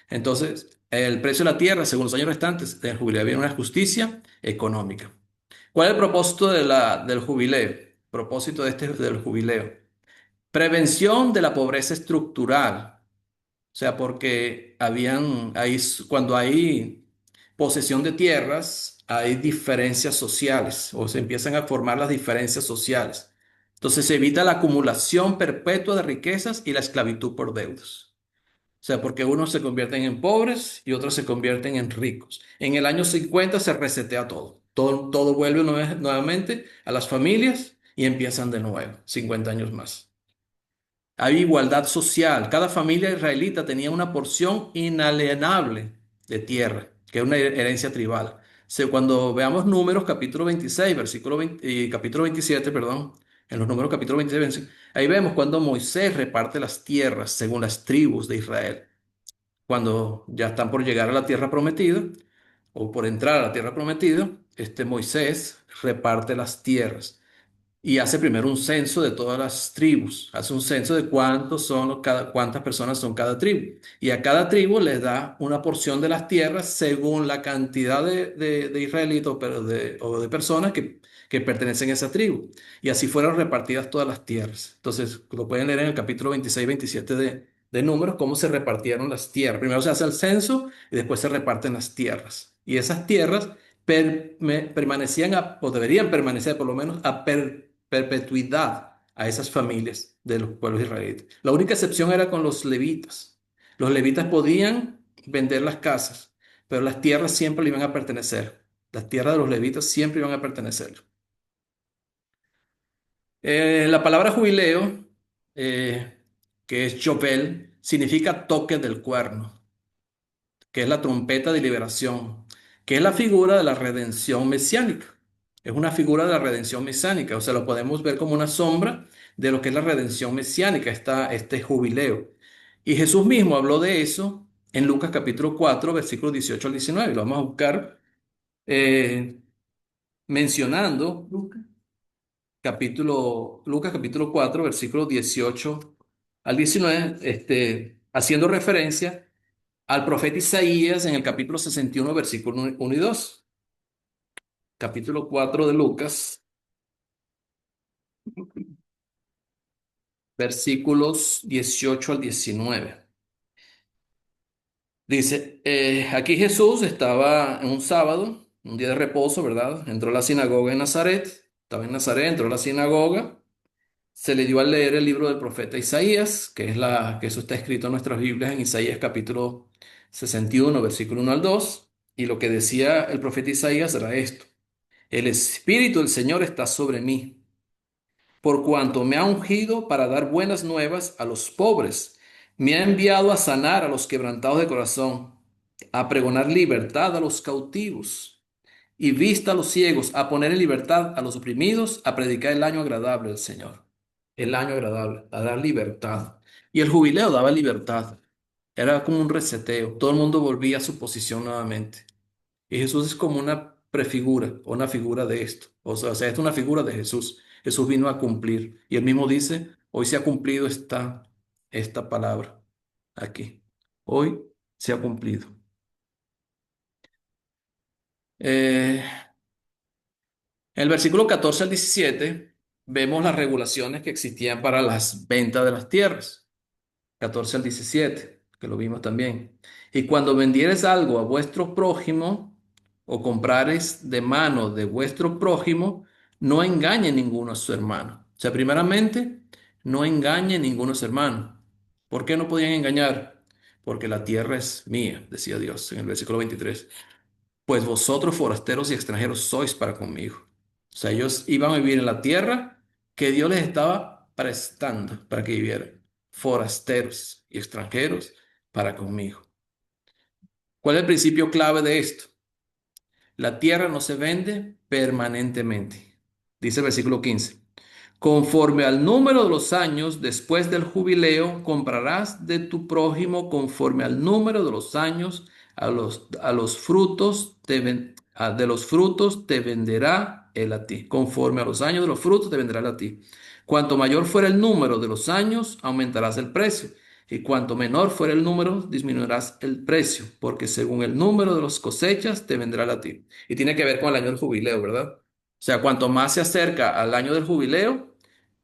Entonces, el precio de la tierra, según los años restantes del jubileo, había una justicia económica. ¿Cuál es el propósito del jubileo? Propósito del jubileo. Prevención de la pobreza estructural. O sea, porque cuando hay posesión de tierras, hay diferencias sociales o se empiezan a formar las diferencias sociales. Entonces se evita la acumulación perpetua de riquezas y la esclavitud por deudas. O sea, porque unos se convierten en pobres y otros se convierten en ricos. En el año 50 se resetea todo. Todo vuelve nuevamente a las familias y empiezan de nuevo, 50 años más. Había igualdad social. Cada familia israelita tenía una porción inalienable de tierra, que es una herencia tribal. Cuando veamos Números capítulo 26, versículo 20 y capítulo 27, perdón, en los Números capítulo 26, ahí vemos cuando Moisés reparte las tierras según las tribus de Israel. Cuando ya están por llegar a la tierra prometida o por entrar a la tierra prometida, Moisés reparte las tierras y hace primero un censo de todas las tribus, hace un censo de cuántas personas son cada tribu. Y a cada tribu les da una porción de las tierras según la cantidad de israelitas o de personas que pertenecen a esa tribu. Y así fueron repartidas todas las tierras. Entonces, lo pueden leer en el capítulo 26 y 27 de Números, cómo se repartieron las tierras. Primero se hace el censo y después se reparten las tierras. Y esas tierras permanecían o deberían permanecer por lo menos a perpetuidad a esas familias de los pueblos israelitas. La única excepción era con los levitas. Los levitas podían vender las casas, pero las tierras siempre le iban a pertenecer. Las tierras de los levitas siempre iban a pertenecer. La palabra jubileo, eh, que es Yovel, significa toque del cuerno, que es la trompeta de liberación, que es la figura de la redención mesiánica. Es una figura de la redención mesiánica, o sea, lo podemos ver como una sombra de lo que es la redención mesiánica, este jubileo. Y Jesús mismo habló de eso en Lucas capítulo 4, versículos 18 al 19. Lo vamos a buscar mencionando Lucas capítulo 4, versículos 18 al 19, haciendo referencia al profeta Isaías en el capítulo 61, versículo 1 y 2. Capítulo 4 de Lucas, versículos 18 al 19. Dice, aquí Jesús estaba en un sábado, un día de reposo, ¿verdad? Entró a la sinagoga en Nazaret, estaba en Nazaret, entró a la sinagoga, se le dio a leer el libro del profeta Isaías, que eso está escrito en nuestras Biblias en Isaías capítulo 61, versículo 1 al 2, y lo que decía el profeta Isaías era esto: el Espíritu del Señor está sobre mí, por cuanto me ha ungido para dar buenas nuevas a los pobres, me ha enviado a sanar a los quebrantados de corazón, a pregonar libertad a los cautivos y vista a los ciegos, a poner en libertad a los oprimidos, a predicar el año agradable del Señor. El año agradable, a dar libertad. Y el jubileo daba libertad. Era como un reseteo. Todo el mundo volvía a su posición nuevamente. Y Jesús es como una prefigura o una figura de esto. O sea, es una figura de Jesús. Jesús vino a cumplir. Y él mismo dice, hoy se ha cumplido esta palabra aquí. Hoy se ha cumplido. Eh, en el versículo 14 al 17 vemos las regulaciones que existían para las ventas de las tierras. 14 al 17, que lo vimos también. Y cuando vendieres algo a vuestro prójimo o comprares de mano de vuestro prójimo, no engañe ninguno a su hermano. O sea, primeramente, no engañe ninguno a su hermano. ¿Por qué no podían engañar? Porque la tierra es mía, decía Dios en el versículo 23. Pues vosotros forasteros y extranjeros sois para conmigo. O sea, ellos iban a vivir en la tierra que Dios les estaba prestando para que vivieran. Forasteros y extranjeros para conmigo. ¿Cuál es el principio clave de esto? La tierra no se vende permanentemente. Dice el versículo 15. Conforme al número de los años después del jubileo, comprarás de tu prójimo conforme al número de los años, a los frutos de los frutos te venderá él a ti. Conforme a los años de los frutos te venderá él a ti. Cuanto mayor fuera el número de los años, aumentarás el precio. Y cuanto menor fuera el número, disminuirás el precio, porque según el número de las cosechas te vendrá a ti. Y tiene que ver con el año del jubileo, ¿verdad? O sea, cuanto más se acerca al año del jubileo,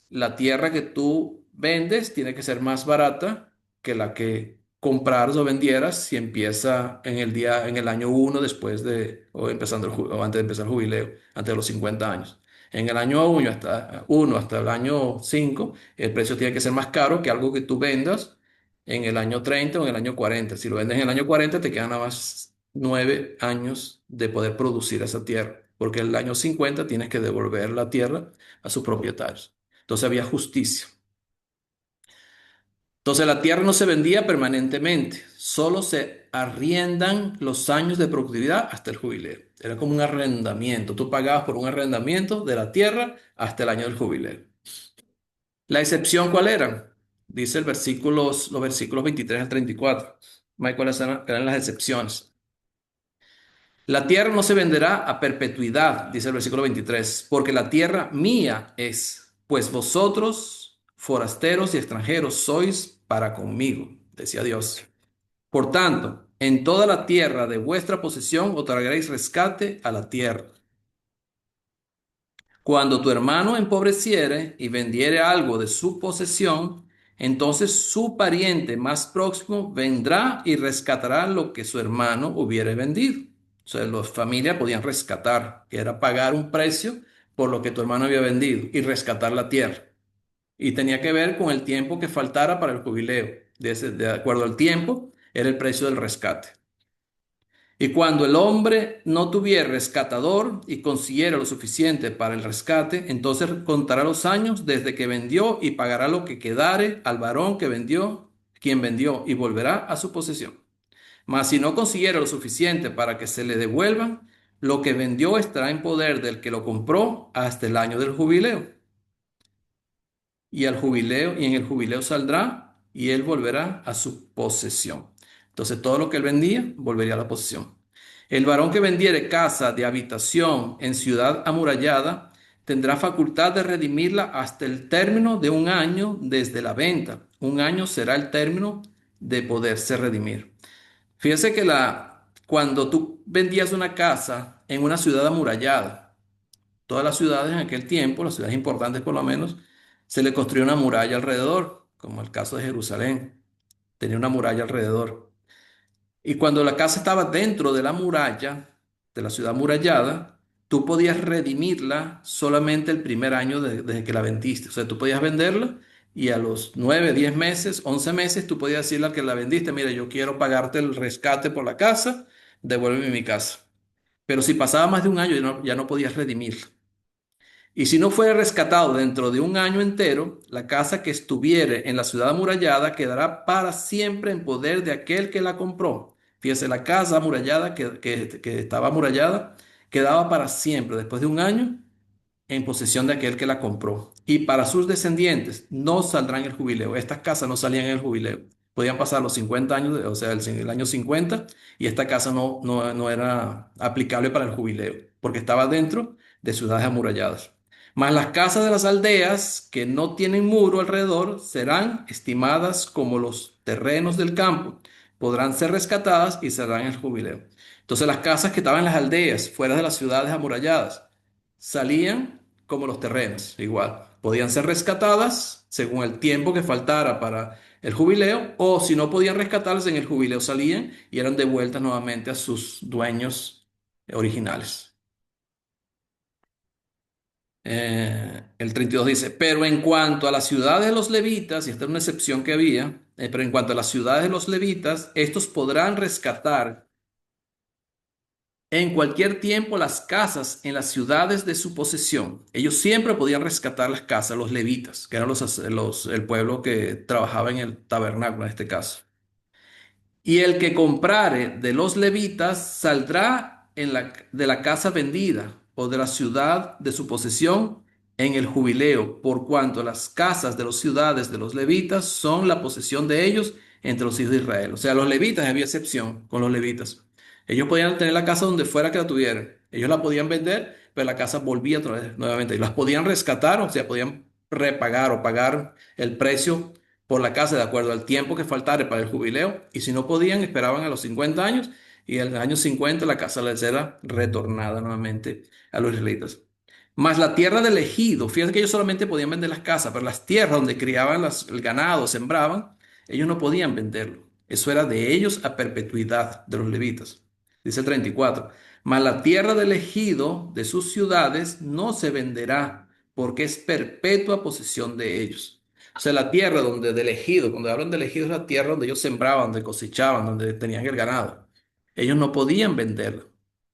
la tierra que tú vendes tiene que ser más barata que la que compraras o vendieras si empieza en el día, en el año uno después de, o empezando o antes de empezar el jubileo, antes de los 50 años. En el año uno hasta el año 5 el precio tiene que ser más caro que algo que tú vendas en el año 30 o en el año 40. Si lo vendes en el año 40 te quedan nada más 9 años de poder producir esa tierra, porque el año 50 tienes que devolver la tierra a sus propietarios. Entonces había justicia. Entonces la tierra no se vendía permanentemente, solo se arriendan los años de productividad hasta el jubileo. Era como un arrendamiento. Tú pagabas por un arrendamiento de la tierra hasta el año del jubileo. ¿La excepción cuál era? Dice los versículos 23 al 34. Mike, ¿cuáles eran las excepciones? La tierra no se venderá a perpetuidad, dice el versículo 23, porque la tierra mía es, pues vosotros, forasteros y extranjeros, sois para conmigo, decía Dios. Por tanto, en toda la tierra de vuestra posesión otorgaréis rescate a la tierra. Cuando tu hermano empobreciere y vendiere algo de su posesión, entonces su pariente más próximo vendrá y rescatará lo que su hermano hubiere vendido. O sea, las familias podían rescatar, que era pagar un precio por lo que tu hermano había vendido y rescatar la tierra. Y tenía que ver con el tiempo que faltara para el jubileo. De acuerdo al tiempo, era el precio del rescate. Y cuando el hombre no tuviera rescatador y consiguiera lo suficiente para el rescate, entonces contará los años desde que vendió y pagará lo que quedare al varón que vendió, quien vendió, y volverá a su posesión. Mas si no consiguiera lo suficiente para que se le devuelvan, lo que vendió estará en poder del que lo compró hasta el año del jubileo. Y en el jubileo saldrá y él volverá a su posesión. Entonces todo lo que él vendía volvería a la posesión. El varón que vendiere casa de habitación en ciudad amurallada tendrá facultad de redimirla hasta el término de un año desde la venta. Un año será el término de poderse redimir. Fíjese que cuando tú vendías una casa en una ciudad amurallada, todas las ciudades en aquel tiempo, las ciudades importantes por lo menos, se le construyó una muralla alrededor, como el caso de Jerusalén, tenía una muralla alrededor. Y cuando la casa estaba dentro de la muralla, de la ciudad amurallada, tú podías redimirla solamente el primer año desde que la vendiste. O sea, tú podías venderla y a los 9, 10 meses, 11 meses, tú podías decirle al que la vendiste, mira, yo quiero pagarte el rescate por la casa, devuélveme mi casa. Pero si pasaba más de un año, ya no podías redimirla. Y si no fuera rescatado dentro de un año entero, la casa que estuviere en la ciudad amurallada quedará para siempre en poder de aquel que la compró. Fíjese, la casa amurallada que estaba amurallada quedaba para siempre, después de un año, en posesión de aquel que la compró. Y para sus descendientes no saldrán en el jubileo. Estas casas no salían en el jubileo. Podían pasar los 50 años, o sea, el año 50, y esta casa no era aplicable para el jubileo, porque estaba dentro de ciudades amuralladas. Mas las casas de las aldeas que no tienen muro alrededor serán estimadas como los terrenos del campo. Podrán ser rescatadas y serán el jubileo. Entonces las casas que estaban en las aldeas, fuera de las ciudades amuralladas, salían como los terrenos, igual. Podían ser rescatadas según el tiempo que faltara para el jubileo, o si no podían rescatarse en el jubileo salían y eran devueltas nuevamente a sus dueños originales. El 32 dice, pero en cuanto a las ciudades de los levitas, y esta es una excepción que había, pero en cuanto a las ciudades de los levitas, estos podrán rescatar en cualquier tiempo las casas en las ciudades de su posesión. Ellos siempre podían rescatar las casas, los levitas, que eran el pueblo que trabajaba en el tabernáculo en este caso. Y el que comprare de los levitas saldrá de la casa vendida o de la ciudad de su posesión en el jubileo, por cuanto las casas de las ciudades de los levitas son la posesión de ellos entre los hijos de Israel. O sea, los levitas, había excepción con los levitas. Ellos podían tener la casa donde fuera que la tuvieran. Ellos la podían vender, pero la casa volvía otra vez nuevamente. Y las podían rescatar, o sea, podían repagar o pagar el precio por la casa de acuerdo al tiempo que faltare para el jubileo, y si no podían, esperaban a los 50 años, y en el año 50 la casa les era retornada nuevamente a los israelitas. Más la tierra del ejido, fíjate que ellos solamente podían vender las casas, pero las tierras donde criaban el ganado, sembraban, ellos no podían venderlo. Eso era de ellos a perpetuidad de los levitas. Dice el 34. Mas la tierra del ejido de sus ciudades no se venderá, porque es perpetua posesión de ellos. O sea, la tierra donde del ejido, cuando hablan del ejido es la tierra donde ellos sembraban, donde cosechaban, donde tenían el ganado. Ellos no podían venderla.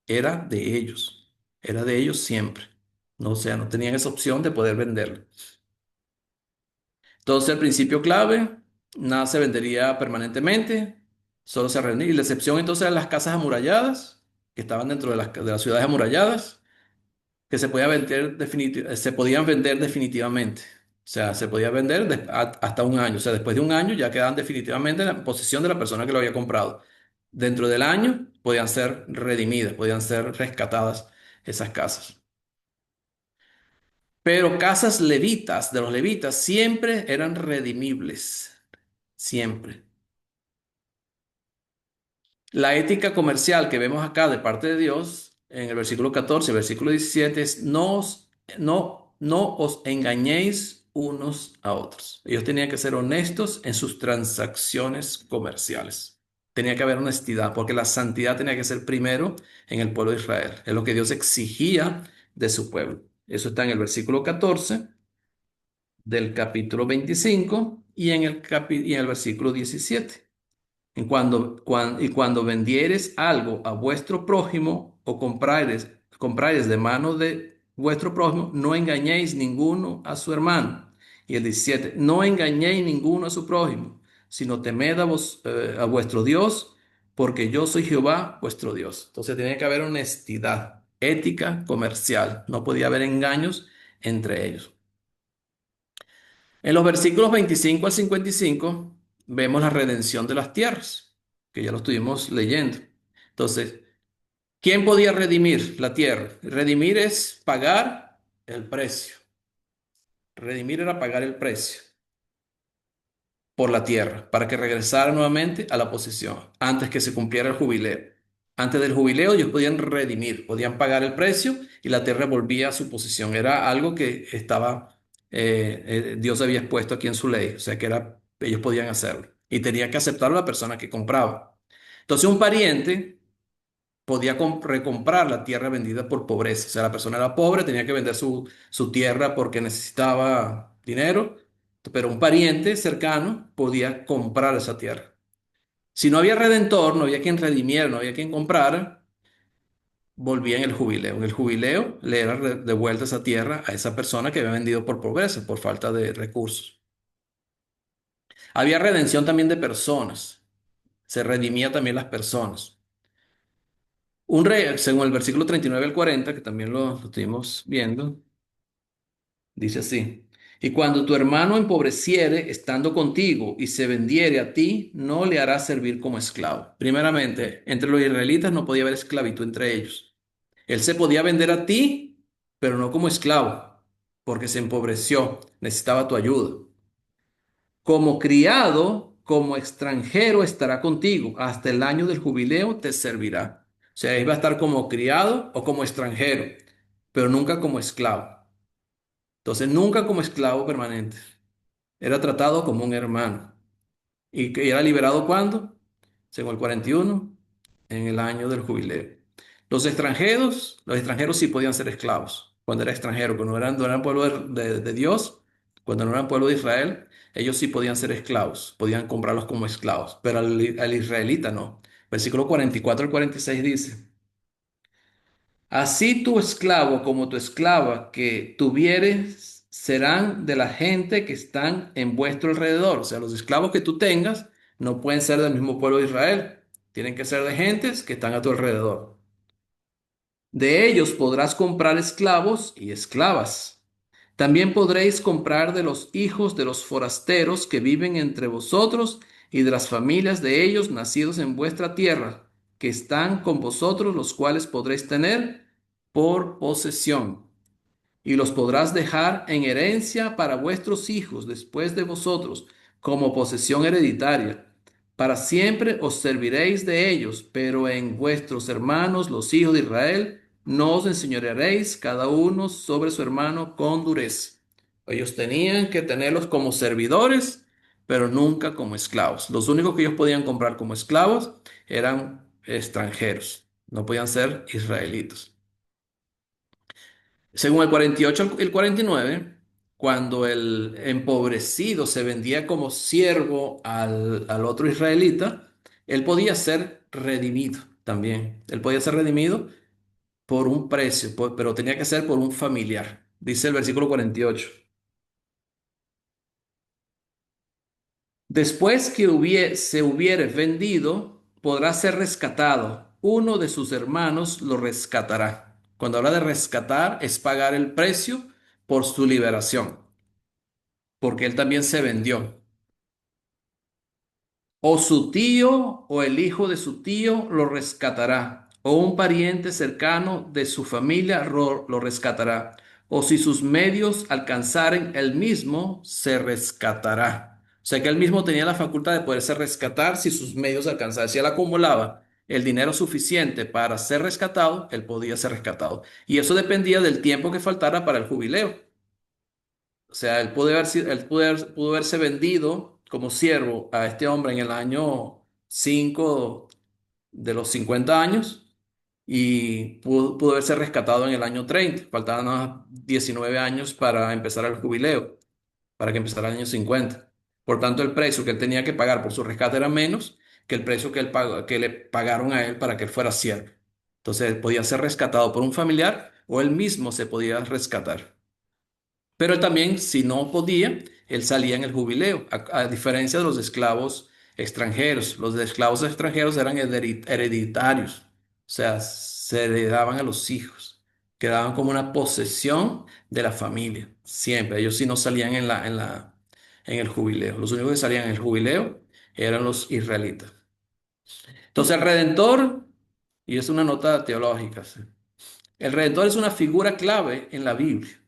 Era de ellos. Era de ellos siempre. No, o sea, no tenían esa opción de poder venderla. Entonces, el principio clave, nada se vendería permanentemente, solo se rendía. Y la excepción entonces eran las casas amuralladas, que estaban dentro de las ciudades amuralladas, que se podían vender definitivamente. O sea, se podía vender hasta un año. O sea, después de un año ya quedaban definitivamente en la posesión de la persona que lo había comprado. Dentro del año podían ser redimidas, podían ser rescatadas esas casas. Pero casas levitas, de los levitas, siempre eran redimibles. Siempre. La ética comercial que vemos acá de parte de Dios, en el versículo 14, versículo 17, es no os engañéis unos a otros. Ellos tenían que ser honestos en sus transacciones comerciales. Tenía que haber honestidad, porque la santidad tenía que ser primero en el pueblo de Israel. Es lo que Dios exigía de su pueblo. Eso está en el versículo 14 del capítulo 25 y y en el versículo 17. Y cuando vendieres algo a vuestro prójimo o comprares de mano de vuestro prójimo, no engañéis ninguno a su hermano. Y el 17, no engañéis ninguno a su prójimo, sino temed a vuestro Dios, porque yo soy Jehová vuestro Dios. Entonces tenía que haber honestidad, ética comercial. No podía haber engaños entre ellos. En los versículos 25 al 55 vemos la redención de las tierras, que ya lo estuvimos leyendo. Entonces, ¿quién podía redimir la tierra? Redimir es pagar el precio. Redimir era pagar el precio por la tierra, para que regresara nuevamente a la posesión, antes que se cumpliera el jubileo. Antes del jubileo ellos podían redimir, podían pagar el precio y la tierra volvía a su posición. Era algo que Dios había expuesto aquí en su ley, o sea que ellos podían hacerlo y tenía que aceptarlo la persona que compraba. Entonces un pariente podía recomprar la tierra vendida por pobreza. O sea, la persona era pobre, tenía que vender su tierra porque necesitaba dinero, pero un pariente cercano podía comprar esa tierra. Si no había redentor, no había quien redimiera, no había quien comprara, volvía en el jubileo. En el jubileo le era devuelta esa tierra a esa persona que había vendido por pobreza, por falta de recursos. Había redención también de personas. Se redimía también las personas. Un rey, según el versículo 39 al 40, que también lo estuvimos viendo, dice así: y cuando tu hermano empobreciere estando contigo y se vendiere a ti, no le harás servir como esclavo. Primeramente, entre los israelitas no podía haber esclavitud entre ellos. Él se podía vender a ti, pero no como esclavo, porque se empobreció, necesitaba tu ayuda. Como criado, como extranjero estará contigo, hasta el año del jubileo te servirá. O sea, iba a estar como criado o como extranjero, pero nunca como esclavo. Entonces, nunca como esclavo permanente. Era tratado como un hermano. ¿Y que era liberado cuándo? Según el 41, en el año del jubileo. Los extranjeros sí podían ser esclavos. Cuando era extranjero, cuando no eran pueblo de Dios, cuando no eran pueblo de Israel, ellos sí podían ser esclavos, podían comprarlos como esclavos, pero al israelita no. Versículo 44 al 46 dice: así tu esclavo como tu esclava que tuvieres serán de la gente que están en vuestro alrededor. O sea, los esclavos que tú tengas no pueden ser del mismo pueblo de Israel. Tienen que ser de gentes que están a tu alrededor. De ellos podrás comprar esclavos y esclavas. También podréis comprar de los hijos de los forasteros que viven entre vosotros y de las familias de ellos nacidos en vuestra tierra, que están con vosotros, los cuales podréis tener por posesión. Y los podrás dejar en herencia para vuestros hijos después de vosotros, como posesión hereditaria. Para siempre os serviréis de ellos, pero en vuestros hermanos, los hijos de Israel, no os enseñorearéis cada uno sobre su hermano con dureza. Ellos tenían que tenerlos como servidores, pero nunca como esclavos. Los únicos que ellos podían comprar como esclavos eran extranjeros, no podían ser israelitas. Según el 48 y el 49, cuando el empobrecido se vendía como siervo al otro israelita, él podía ser redimido también. Él podía ser redimido por un precio, pero tenía que ser por un familiar. Dice el versículo 48. Después que se hubiere vendido, podrá ser rescatado. Uno de sus hermanos lo rescatará. Cuando habla de rescatar, es pagar el precio por su liberación, porque él también se vendió. O su tío o el hijo de su tío lo rescatará, o un pariente cercano de su familia lo rescatará, o si sus medios alcanzaren el mismo, se rescatará. O sea que él mismo tenía la facultad de poderse rescatar si sus medios alcanzaban. Si él acumulaba el dinero suficiente para ser rescatado, él podía ser rescatado. Y eso dependía del tiempo que faltara para el jubileo. O sea, pudo haberse vendido como siervo a este hombre en el año 5 de los 50 años y pudo haberse rescatado en el año 30. Faltaban nada más 19 años para empezar el jubileo, para que empezara el año 50. Por tanto, el precio que él tenía que pagar por su rescate era menos que el precio que le pagaron a él para que él fuera siervo. Entonces, él podía ser rescatado por un familiar o él mismo se podía rescatar. Pero él también, si no podía, él salía en el jubileo, a diferencia de los esclavos extranjeros. Los esclavos extranjeros eran hereditarios, o sea, se heredaban a los hijos, quedaban como una posesión de la familia, siempre. Ellos sí no salían en el jubileo. Los únicos que salían en el jubileo eran los israelitas. Entonces, el Redentor, y es una nota teológica, ¿sí? El Redentor es una figura clave en la Biblia.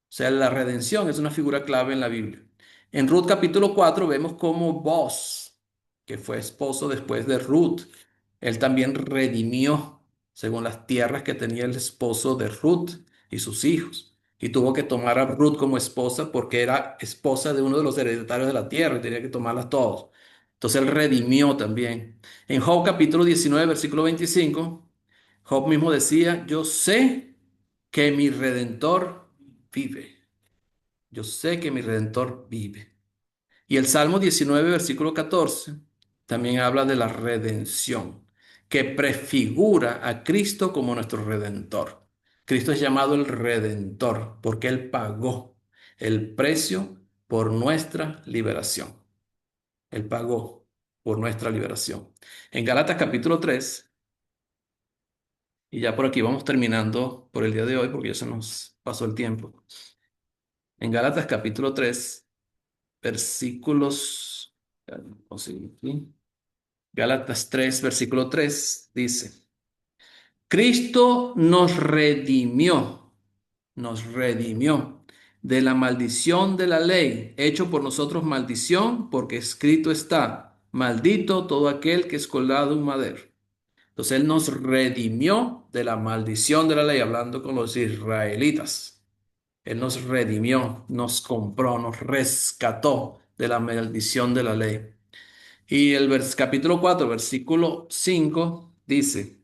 O sea, la redención es una figura clave en la Biblia. En Ruth capítulo 4 vemos cómo Boaz, que fue esposo después de Ruth, él también redimió según las tierras que tenía el esposo de Ruth y sus hijos. Y tuvo que tomar a Ruth como esposa porque era esposa de uno de los hereditarios de la tierra y tenía que tomarlas todos. Entonces él redimió también. En Job capítulo 19, versículo 25, Job mismo decía, yo sé que mi redentor vive. Yo sé que mi redentor vive. Y el Salmo 19, versículo 14, también habla de la redención, que prefigura a Cristo como nuestro redentor. Cristo es llamado el redentor porque Él pagó el precio por nuestra liberación. Él pagó por nuestra liberación. En Gálatas capítulo 3, y ya por aquí vamos terminando por el día de hoy porque ya se nos pasó el tiempo. En Gálatas capítulo 3 versículos, vamos a seguir aquí. Gálatas 3 versículo 3 dice, Cristo nos redimió de la maldición de la ley, hecho por nosotros maldición, porque escrito está, maldito todo aquel que es colgado en madero. Entonces Él nos redimió de la maldición de la ley, hablando con los israelitas. Él nos redimió, nos compró, nos rescató de la maldición de la ley. Y el capítulo 4 versículo 5 dice,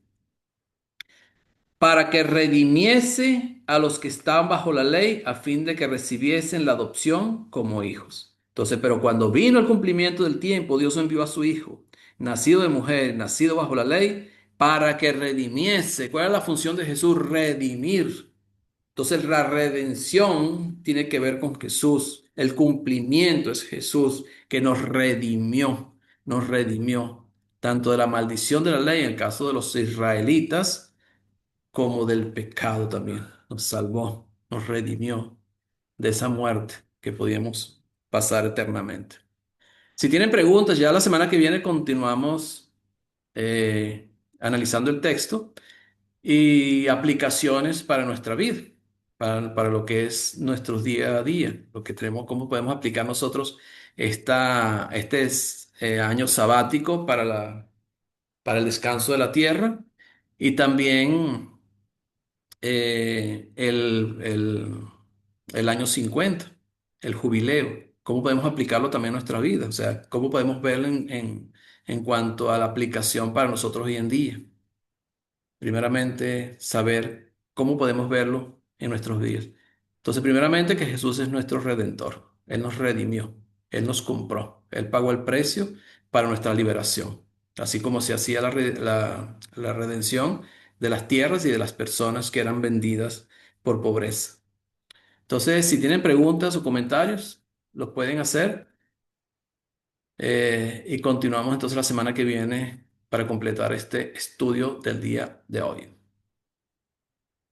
para que redimiese a los que estaban bajo la ley, a fin de que recibiesen la adopción como hijos. Entonces, pero cuando vino el cumplimiento del tiempo, Dios envió a su Hijo, nacido de mujer, nacido bajo la ley, para que redimiese. ¿Cuál es la función de Jesús? Redimir. Entonces la redención tiene que ver con Jesús. El cumplimiento es Jesús que nos redimió tanto de la maldición de la ley en el caso de los israelitas como del pecado también. Nos salvó, nos redimió de esa muerte que podíamos pasar eternamente. Si tienen preguntas, ya la semana que viene continuamos analizando el texto y aplicaciones para nuestra vida, para lo que es nuestro día a día, lo que tenemos, cómo podemos aplicar nosotros este es año sabático para el descanso de la tierra y también el año 50, el jubileo. ¿Cómo podemos aplicarlo también a nuestra vida? O sea, ¿cómo podemos verlo en cuanto a la aplicación para nosotros hoy en día? Primeramente, saber cómo podemos verlo en nuestros días. Entonces, primeramente, que Jesús es nuestro redentor. Él nos redimió, Él nos compró, Él pagó el precio para nuestra liberación, así como se hacía la redención de las tierras y de las personas que eran vendidas por pobreza. Entonces, si tienen preguntas o comentarios, los pueden hacer y continuamos entonces la semana que viene para completar este estudio del día de hoy.